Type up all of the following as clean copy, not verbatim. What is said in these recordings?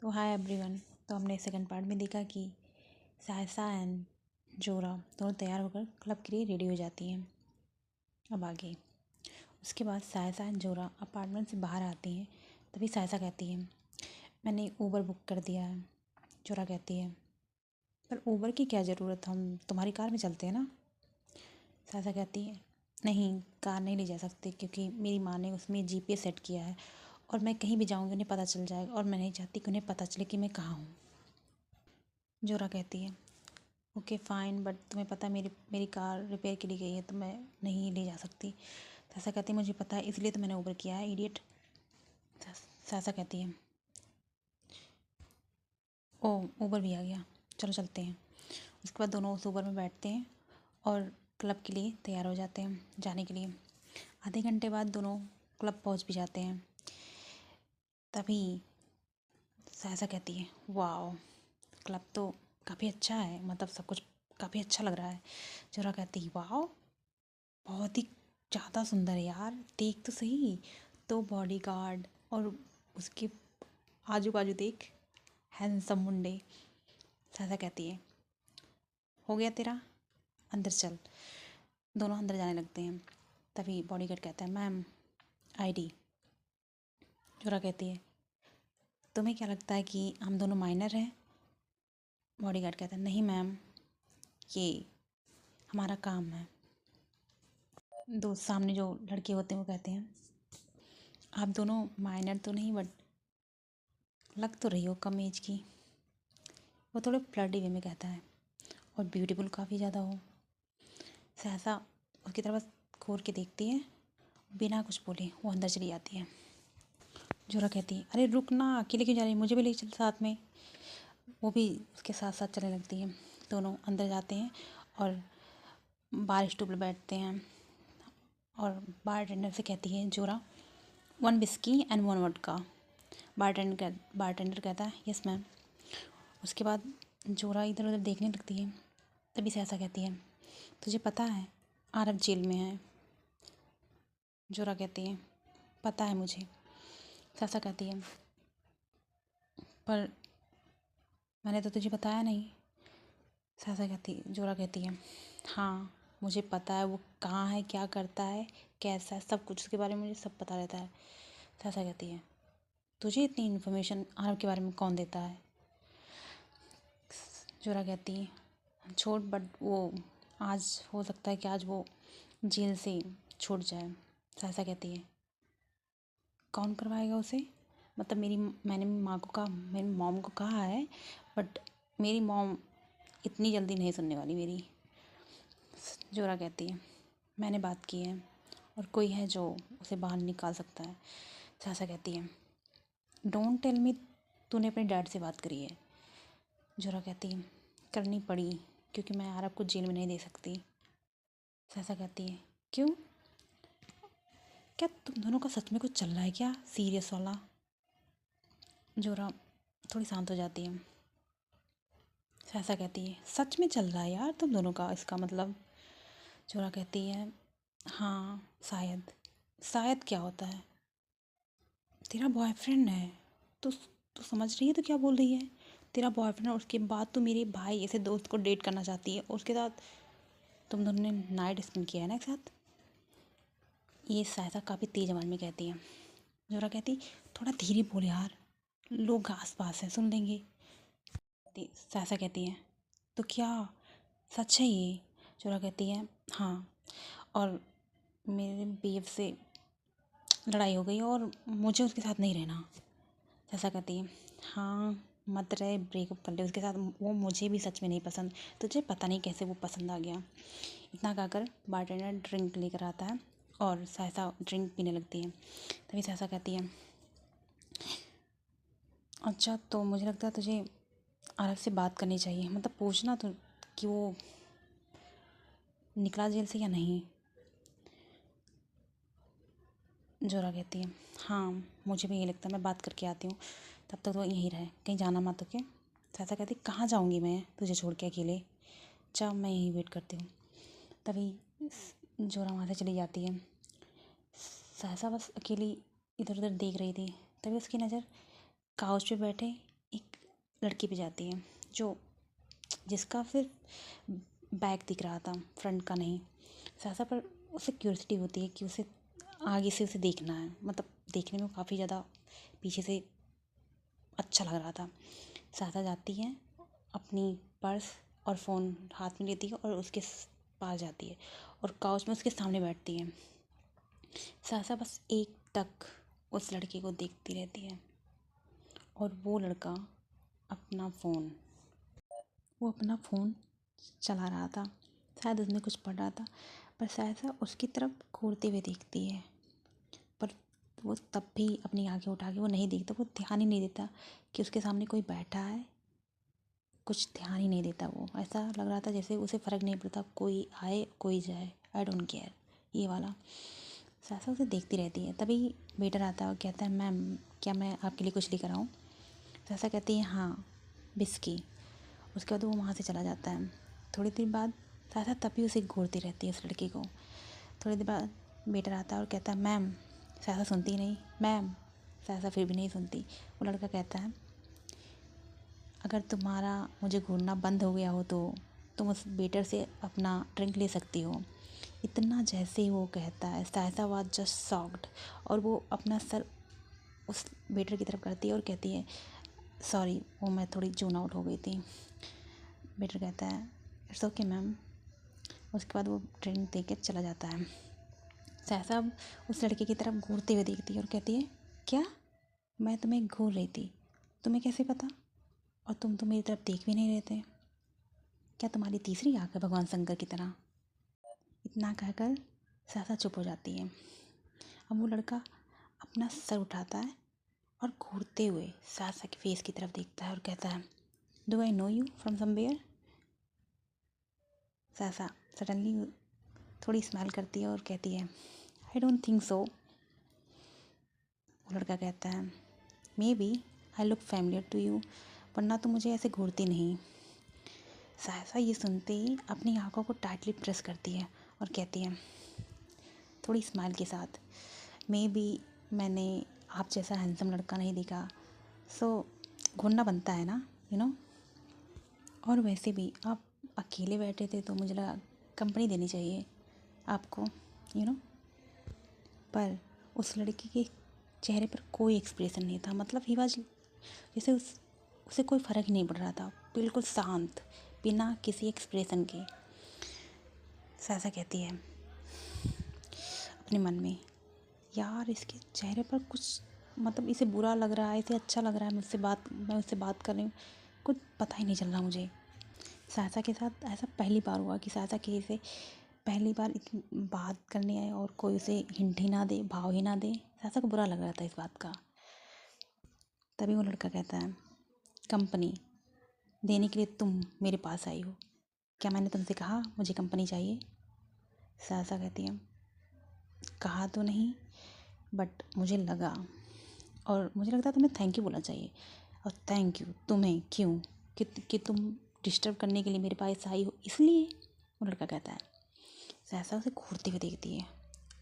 तो hi everyone. तो हमने सेकंड पार्ट में देखा कि सायसा एंड जोरा दोनों तैयार होकर क्लब के लिए रेडी हो जाती हैं। अब आगे उसके बाद सायसा एंड जोरा अपार्टमेंट से बाहर आती हैं। तभी सायसा कहती है मैंने ऊबर बुक कर दिया है। जोरा कहती है पर ऊबर की क्या ज़रूरत, हम तुम्हारी कार में चलते हैं ना। सायसा कहती है नहीं, कार नहीं ले जा सकते क्योंकि मेरी माँ ने उसमें GPS सेट किया है और मैं कहीं भी जाऊँगी उन्हें पता चल जाएगा और मैं नहीं चाहती कि उन्हें पता चले कि मैं कहाँ हूँ। जोरा कहती है ओके फ़ाइन, बट तुम्हें पता है मेरी कार रिपेयर के लिए गई है तो मैं नहीं ले जा सकती। सासा कहती है मुझे पता है इसलिए तो मैंने ऊबर किया है इडियट। सासा कहती है ओ ऊबर भी आ गया, चलो चलते हैं। उसके बाद दोनों उस ऊबर में बैठते हैं और क्लब के लिए तैयार हो जाते हैं जाने के लिए। आधे घंटे बाद दोनों क्लब पहुंच भी जाते हैं। तभी सासा कहती है वाओ, क्लब तो काफ़ी अच्छा है, मतलब सब कुछ काफ़ी अच्छा लग रहा है। जोरा कहती है वाओ, बहुत ही ज़्यादा सुंदर है यार, देख तो सही। तो बॉडीगार्ड और उसके आजू बाजू देख, हैंडसम मुंडे। सासा कहती है हो गया तेरा, अंदर चल। दोनों अंदर जाने लगते हैं। तभी बॉडीगार्ड कहता है मैम ID। जोरा कहती है तुम्हें क्या लगता है कि हम दोनों माइनर हैं। बॉडीगार्ड कहता है नहीं मैम, ये हमारा काम है। दो सामने जो लड़के होते हैं वो कहते हैं आप दोनों माइनर तो नहीं बट लग तो रही हो कम एज की। वो थोड़े फ्लर्टी वे में कहता है और ब्यूटीफुल काफ़ी ज़्यादा हो। सहसा उसकी तरफ घूर के देखती है, बिना कुछ बोले वो अंदर चली जाती है। जोरा कहती है अरे रुक ना, अकेले क्यों जा रही है, मुझे भी ले चल साथ में। वो भी उसके साथ साथ चलने लगती है। दोनों अंदर जाते हैं और बार स्टूल पर बैठते हैं और बार टेंडर से कहती है जोरा 1 विस्की एंड 1 वोडका। बारटेंडर कहता है यस मैम। उसके बाद जोरा इधर उधर देखने लगती है। तभी से ऐसा कहती है तुझे पता है आरव जेल में है। जोरा कहती है पता है मुझे। सासा कहती है पर मैंने तो तुझे बताया नहीं। जोरा कहती है हाँ मुझे पता है, वो कहाँ है, क्या करता है, कैसा है, सब कुछ उसके बारे में मुझे सब पता रहता है। सासा कहती है तुझे इतनी इन्फॉर्मेशन आरव के बारे में कौन देता है। जोरा कहती है छोड़, बट वो आज हो सकता है कि आज वो जेल से छूट जाए। सासा कहती है कौन करवाएगा उसे, मतलब मैंने मेरी मॉम को कहा है बट मेरी मॉम इतनी जल्दी नहीं सुनने वाली मेरी। जोरा कहती है मैंने बात की है और कोई है जो उसे बाहर निकाल सकता है। सासा कहती है डोंट टेल मी तूने अपने डैड से बात करी है। जोरा कहती है करनी पड़ी क्योंकि मैं आरव को जेल में नहीं दे सकती। सासा कहती है क्यों, क्या तुम दोनों का सच में कुछ चल रहा है क्या, सीरियस वाला। जोरा थोड़ी शांत हो जाती है। सासा कहती है सच में चल रहा है यार तुम दोनों का, इसका मतलब। जोरा कहती है हाँ शायद। शायद क्या होता है, तेरा बॉयफ्रेंड है। तू समझ रही है तो क्या बोल रही है, तेरा बॉयफ्रेंड और उसके बाद तू मेरे भाई ऐसे दोस्त को डेट करना चाहती है और उसके साथ तुम दोनों ने नाइट स्पेंड किया है ना एक साथ। ये सायसा काफ़ी तेज़ आवाज़ में कहती है। जोरा कहती थोड़ा धीरे बोल यार, लोग आस पास हैं सुन लेंगे। सायसा कहती है तो क्या सच है ये। जोरा कहती है हाँ, और मेरे बीफ से लड़ाई हो गई और मुझे उसके साथ नहीं रहना। सायसा कहती है हाँ मत रहे, ब्रेकअप कर ले उसके साथ, वो मुझे भी सच में नहीं पसंद, तुझे पता नहीं कैसे वो पसंद आ गया। इतना कहकर बारटेंडर ड्रिंक लेकर आता है और सायसा ड्रिंक पीने लगती है। तभी सायसा कहती है अच्छा तो मुझे लगता है तुझे आरव से बात करनी चाहिए, मतलब पूछना तो कि वो निकला जेल से या नहीं। जोरा कहती है हाँ मुझे भी यही लगता है, मैं बात करके आती हूँ, तब तक तो यहीं रहे, कहीं जाना मत। ओके। सायसा कहती कहाँ जाऊँगी मैं तुझे छोड़ के अकेले, चल मैं यहीं वेट करती हूँ। तभी जोरा वहाँ से चली जाती है। सायसा बस अकेली इधर उधर देख रही थी। तभी उसकी नज़र काउच पे बैठे लड़की पे जाती है जो जिसका सिर्फ बैक दिख रहा था, फ्रंट का नहीं। सहसा पर उसे क्यूरियोसिटी होती है कि उसे आगे से उसे देखना है, मतलब देखने में काफ़ी ज़्यादा पीछे से अच्छा लग रहा था। सहसा जाती है, अपनी पर्स और फ़ोन हाथ में लेती है और उसके पास जाती है और काउच में उसके सामने बैठती है। सहसा बस एक टक उस लड़के को देखती रहती है और वो लड़का अपना फ़ोन चला रहा था। शायद उसमें कुछ पढ़ रहा था, पर सहसा उसकी तरफ घूरते हुए देखती है। पर वो तब भी अपनी आँखें उठा के वो नहीं देखता, वो ध्यान ही नहीं देता कि उसके सामने कोई बैठा है। कुछ ध्यान ही नहीं देता वो। ऐसा लग रहा था जैसे उसे फ़र्क नहीं पड़ता, कोई आए कोई जाए, आई डोंट केयर, ये वाला। सहसा उसे देखती रहती है। तभी वेटर आता है और कहता है, मैम क्या मैं आपके लिए कुछ लेकर आऊँ? सहसा कहती है, हाँ, बिस्की। उसके बाद वो वहाँ से चला जाता है। थोड़ी देर बाद सहसा तभी उसे घूरती रहती है, उस लड़के को। थोड़ी देर बाद वेटर आता है और कहता है, मैम। सहसा सुनती नहीं, मैम। सहसा फिर भी नहीं सुनती। वो लड़का कहता है, अगर तुम्हारा मुझे घूरना बंद हो गया हो तो तुम उस वेटर से अपना ड्रिंक ले सकती हो। इतना जैसे ही वो कहता है, सहसा वाज जस्ट शॉक्ड और वो अपना सर उस वेटर की तरफ करती है और कहती है, सॉरी, वो मैं थोड़ी जून आउट हो गई थी। वेटर कहता है, इट्स ओके मैम। उसके बाद वो ड्रिंक दे के चला जाता है। सहसा उस लड़के की तरफ घूरते हुए देखती है और कहती है, क्या? मैं तुम्हें घूर रही थी, तुम्हें कैसे पता? और तुम तो मेरी तरफ देख भी नहीं रहे थे। क्या तुम्हारी तीसरी आँख है भगवान शंकर की तरह? इतना कहकर सहसा चुप हो जाती है। अब वो लड़का अपना सर उठाता है और घूरते हुए सहसा के फेस की तरफ देखता है और कहता है, do I know you from somewhere? सहसा सडनली थोड़ी स्माइल करती है और कहती है, आई डोंट थिंक सो। वो लड़का कहता है, maybe I look familiar to you, वरना तो मुझे ऐसे घूरती नहीं। सहसा ये सुनते ही अपनी आंखों को टाइटली प्रेस करती है और कहती है थोड़ी स्माइल के साथ, मे बी मैंने आप जैसा हैंडसम लड़का नहीं देखा, सो घूरना बनता है ना, यू नो। और वैसे भी आप अकेले बैठे थे तो मुझे लगा कंपनी देनी चाहिए आपको, यू नो। पर उस लड़की के चेहरे पर कोई एक्सप्रेशन नहीं था, मतलब ही वाज जैसे उसे कोई फ़र्क ही नहीं पड़ रहा था, बिल्कुल शांत, बिना किसी एक्सप्रेशन के। सहसा कहती है अपने मन में, यार इसके चेहरे पर कुछ, मतलब इसे बुरा लग रहा है, इसे अच्छा लग रहा है, मैं उससे बात कर रही हूँ, कुछ पता ही नहीं चल रहा मुझे। सहसा के साथ ऐसा पहली बार हुआ कि सहसा किसी से पहली बार इतनी बात करने आए और कोई उसे हिंट ही ना दे, भाव ही ना दे। सहसा को बुरा लग रहा था इस बात का। तभी वो लड़का कहता है, कंपनी देने के लिए तुम मेरे पास आई हो, क्या मैंने तुमसे कहा मुझे कंपनी चाहिए? सहसा कहती है, कहा तो नहीं, बट मुझे लगा, और मुझे लगता है तुम्हें थैंक यू बोलना चाहिए। और थैंक यू तुम्हें क्यों? कि तुम डिस्टर्ब करने के लिए मेरे पास आई हो, इसलिए? वो लड़का कहता है। सहसा उसे घूरते हुए देखती है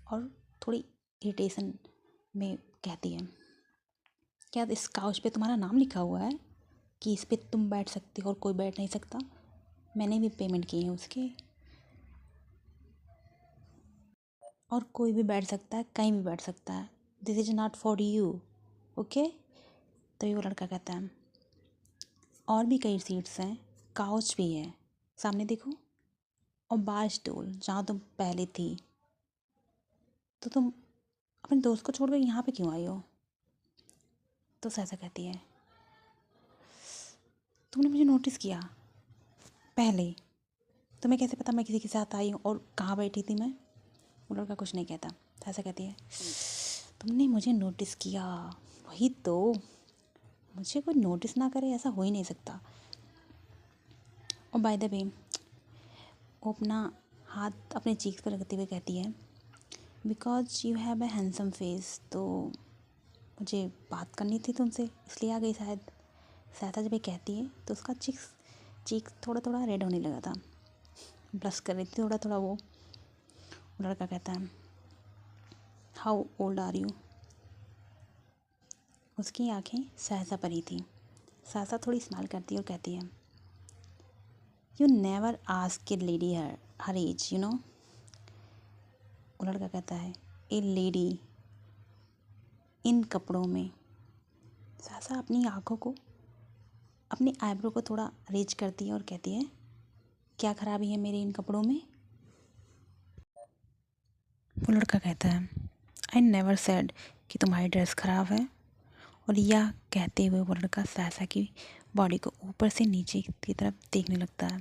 और थोड़ी इरिटेशन में कहती है, क्या इस काउच पे तुम्हारा नाम लिखा हुआ है कि इस पे तुम बैठ सकते हो और कोई बैठ नहीं सकता? मैंने भी पेमेंट किए हैं उसके, और कोई भी बैठ सकता है, कहीं भी बैठ सकता है। This is not for you, okay? तभी वो लड़का कहता है, और भी कई सीट्स हैं, काउच भी है, सामने देखो, और बार स्टूल जहाँ तुम पहले थी। तो तुम अपने दोस्त को छोड़कर यहाँ पे क्यों आई हो? तो सहसा कहती है, तुमने मुझे नोटिस किया पहले, तुम्हें कैसे पता मैं किसी के साथ आई हूँ और कहाँ बैठी थी मैं? वो लड़का कुछ नहीं कहता। सहसा कहती है, तुमने मुझे नोटिस किया, वही तो, मुझे कोई नोटिस ना करे ऐसा हो ही नहीं सकता। और बाय द वे वो अपना हाथ अपने चीक्स पर रखते हुए कहती है, because you have a handsome face, तो मुझे बात करनी थी तुमसे, इसलिए आ गई शायद। सहसा जब ये कहती है तो उसका चीक थोड़ा थोड़ा रेड होने लगा था, ब्लश कर रही थी थोड़ा थोड़ा वो। लड़का कहता है, हाउ ओल्ड आर यू? उसकी आंखें सहसा पर ही थी। सासा थोड़ी स्माइल करती है और कहती है, you never ask a lady her age, you know. वो लड़का कहता है, ए लेडी इन कपड़ों में। सासा अपनी आँखों को, अपनी आईब्रो को थोड़ा रेज करती है और कहती है, क्या खराबी है मेरे इन कपड़ों में। वो लड़का कहता है, आई नेवर सेड कि तुम्हारी ड्रेस ख़राब है। और यह कहते हुए वो लड़का सासा की बॉडी को ऊपर से नीचे की तरफ देखने लगता है।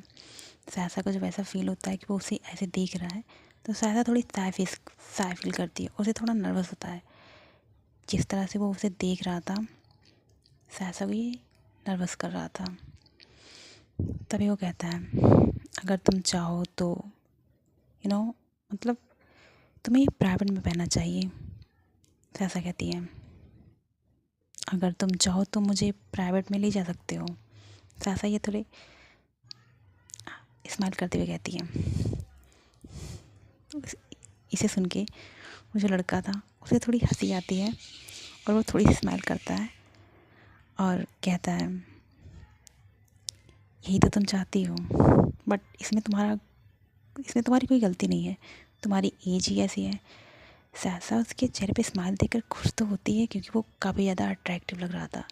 सासा को जब ऐसा फील होता है कि वो उसे ऐसे देख रहा है तो सासा थोड़ी साय फील करती है, उसे थोड़ा नर्वस होता है। जिस तरह से वो उसे देख रहा था सासा भी नर्वस कर रहा था। तभी वो कहता है, अगर तुम चाहो तो मतलब तुम्हें प्राइवेट में पहनना चाहिए। सासा कहती है, अगर तुम चाहो तो मुझे प्राइवेट में ले जा सकते हो। सासा ये थोड़े स्माइल करते हुए कहती है। इसे सुन के वो जो लड़का था उसे थोड़ी हंसी आती है और वो थोड़ी स्माइल करता है और कहता है, यही तो तुम चाहती हो, बट इसमें तुम्हारी कोई गलती नहीं है, तुम्हारी एज ही ऐसी है। सासा उसके चेहरे पे स्माइल देखकर खुश तो होती है क्योंकि वो काफ़ी ज़्यादा अट्रैक्टिव लग रहा था,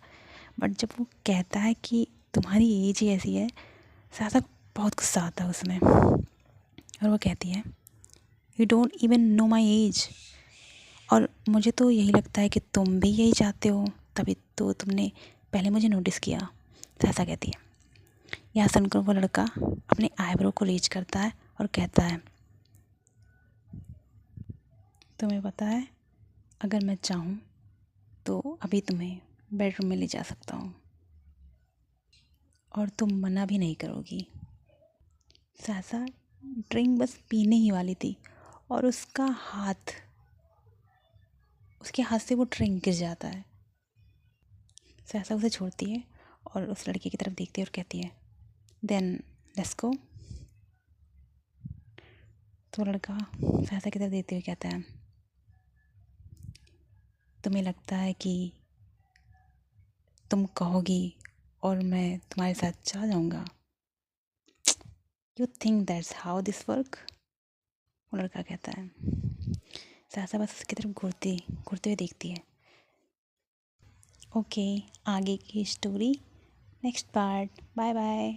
बट जब वो कहता है कि तुम्हारी एज ही ऐसी है, सासा बहुत गुस्सा आता है उसमें और वो कहती है, you don't even know my age. और मुझे तो यही लगता है कि तुम भी यही चाहते हो, तभी तो तुमने पहले मुझे नोटिस किया। सासा कहती है। यह सुनकर वो लड़का अपने आईब्रो को रीच करता है और कहता है, तुम्हें पता है, अगर मैं चाहूँ तो अभी तुम्हें बेडरूम में ले जा सकता हूँ और तुम मना भी नहीं करोगी। सासा ड्रिंक बस पीने ही वाली थी और उसके हाथ से वो ड्रिंक गिर जाता है। सासा उसे छोड़ती है और उस लड़के की तरफ देखती है और कहती है, देन लेट्स गो। तो लड़का सासा की तरफ देखते हुए कहता है, तुम्हें लगता है कि तुम कहोगी और मैं तुम्हारे साथ चला जाऊंगा? You think that's how this work? वो लड़का कहता है। सासा बस उसकी तरफ घूरते हुए देखती है। ओके, आगे की story next part. Bye bye.